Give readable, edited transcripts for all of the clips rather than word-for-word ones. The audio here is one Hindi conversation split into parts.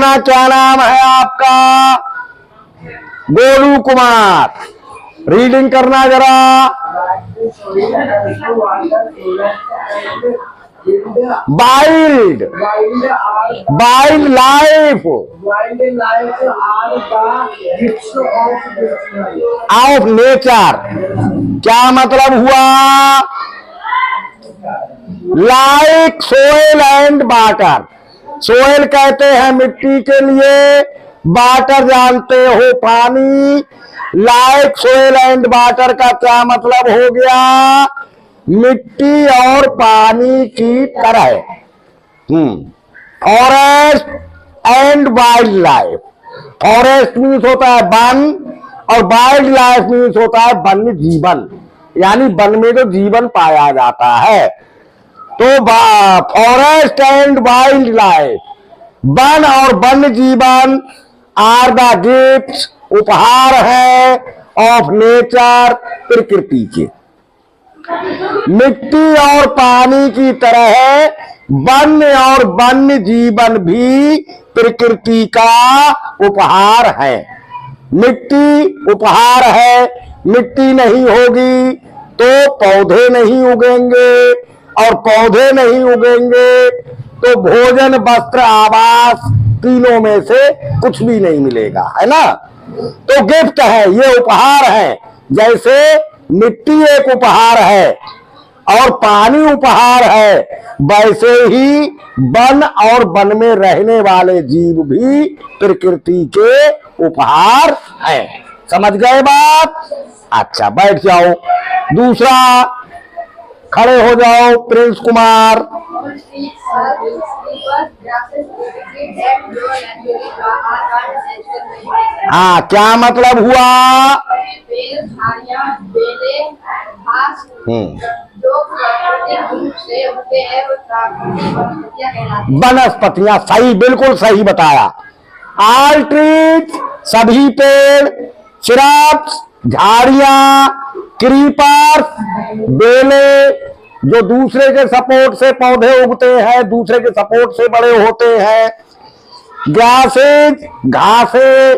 बेटा क्या नाम है आपका? गोलू कुमार। रीडिंग करना जरा। Wild, wild life of nature. क्या मतलब हुआ? Like soil and water. Soil कहते हैं मिट्टी के लिए, वाटर जानते हो पानी। लाइक सोयल एंड वाटर का क्या मतलब हो गया? मिट्टी और पानी की तरह। Forest and wild life. Forest means होता है वन, और वाइल्ड लाइफ मीन्स होता है वन्य जीवन, यानी वन में जो जीवन पाया जाता है। तो forest and wild life, one और वन्य जीवन आर द गिफ्ट्स, उपहार है, ऑफ नेचर, प्रकृति के। मिट्टी और पानी की तरह वन्य और वन्य जीवन भी प्रकृति का उपहार है। मिट्टी उपहार है, मिट्टी नहीं होगी तो पौधे नहीं उगेंगे, और पौधे नहीं उगेंगे तो भोजन, वस्त्र, आवास, तीनों में से कुछ भी नहीं मिलेगा, है ना। तो गिफ्ट है, ये उपहार है। जैसे मिट्टी एक उपहार है और पानी उपहार है, वैसे ही वन और वन में रहने वाले जीव भी प्रकृति के उपहार हैं। समझ गए बात? अच्छा, बैठ जाओ। दूसरा, खड़े हो जाओ प्रिंस कुमार। हाँ, क्या मतलब हुआ? वनस्पतियां, सही, बिल्कुल सही बताया। ऑल ट्रीज, सभी पेड़, श्रब्स, झाड़ियां, क्रीपर्स, बेले, जो दूसरे के सपोर्ट से पौधे उगते हैं, दूसरे के सपोर्ट से बड़े होते हैं, ग्रासेज, घासे,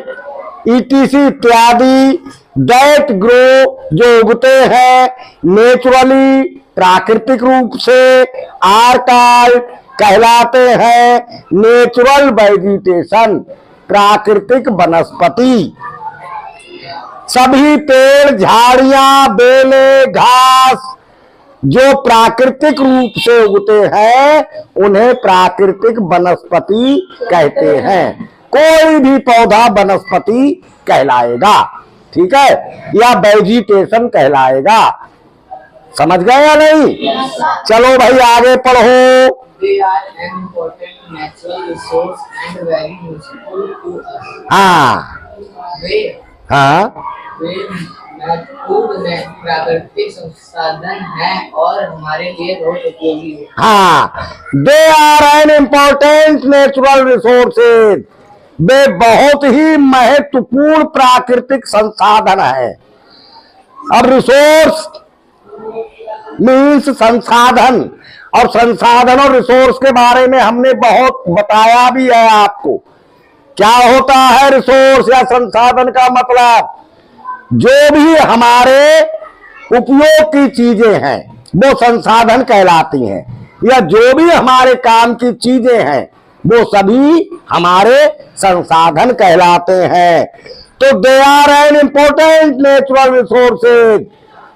ईटीसी इत्यादि, दैट ग्रो, जो उगते हैं नेचुरली, प्राकृतिक रूप से, आर कॉल्ड, कहलाते हैं नेचुरल वेजिटेशन, प्राकृतिक वनस्पति। सभी पेड़, झाड़ियां, बेले, घास जो प्राकृतिक रूप से उगते हैं उन्हें प्राकृतिक वनस्पति कहते हैं। कोई भी पौधा वनस्पति कहलाएगा, ठीक है, या वेजिटेशन कहलाएगा। समझ गए या नहीं? चलो भाई आगे पढ़ो। हाँ हाँ, प्राकृतिक संसाधन है और हमारे लिए बहुत उपयोगी है। हाँ, they are an important natural resources. वे बहुत ही महत्वपूर्ण प्राकृतिक संसाधन है। अब रिसोर्स मीन्स संसाधन, और संसाधन और रिसोर्स के बारे में हमने बहुत बताया भी है आपको। क्या होता है रिसोर्स या संसाधन का मतलब? जो भी हमारे उपयोग की चीजें हैं वो संसाधन कहलाती हैं, या जो भी हमारे काम की चीजें हैं वो सभी हमारे संसाधन कहलाते हैं। तो they are an important natural resources.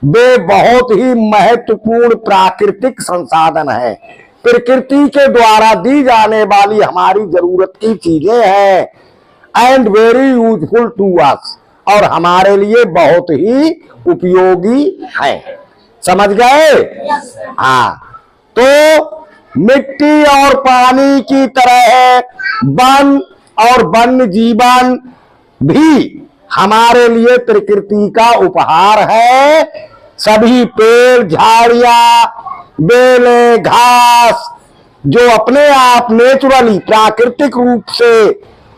वे बहुत ही महत्वपूर्ण प्राकृतिक संसाधन है, प्रकृति के द्वारा दी जाने वाली हमारी जरूरत की चीजें हैं। And very useful to us, और हमारे लिए बहुत ही उपयोगी है। समझ गए? हाँ, तो मिट्टी और पानी की तरह वन और वन्य जीवन भी हमारे लिए प्रकृति का उपहार है। सभी पेड़, झाड़ियां, बेलें, घास जो अपने आप नेचुरली प्राकृतिक रूप से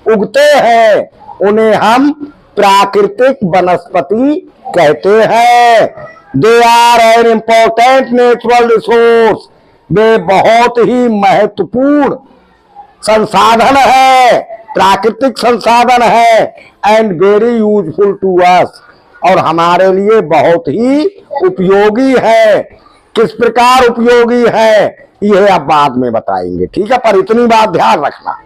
उगते हैं उन्हें हम प्राकृतिक वनस्पति कहते हैं। They are an important natural resource. वे बहुत ही महत्वपूर्ण संसाधन है प्राकृतिक संसाधन है and very useful to us, और हमारे लिए बहुत ही उपयोगी है। किस प्रकार उपयोगी है यह अब बाद में बताएंगे, ठीक है, पर इतनी बात ध्यान रखना।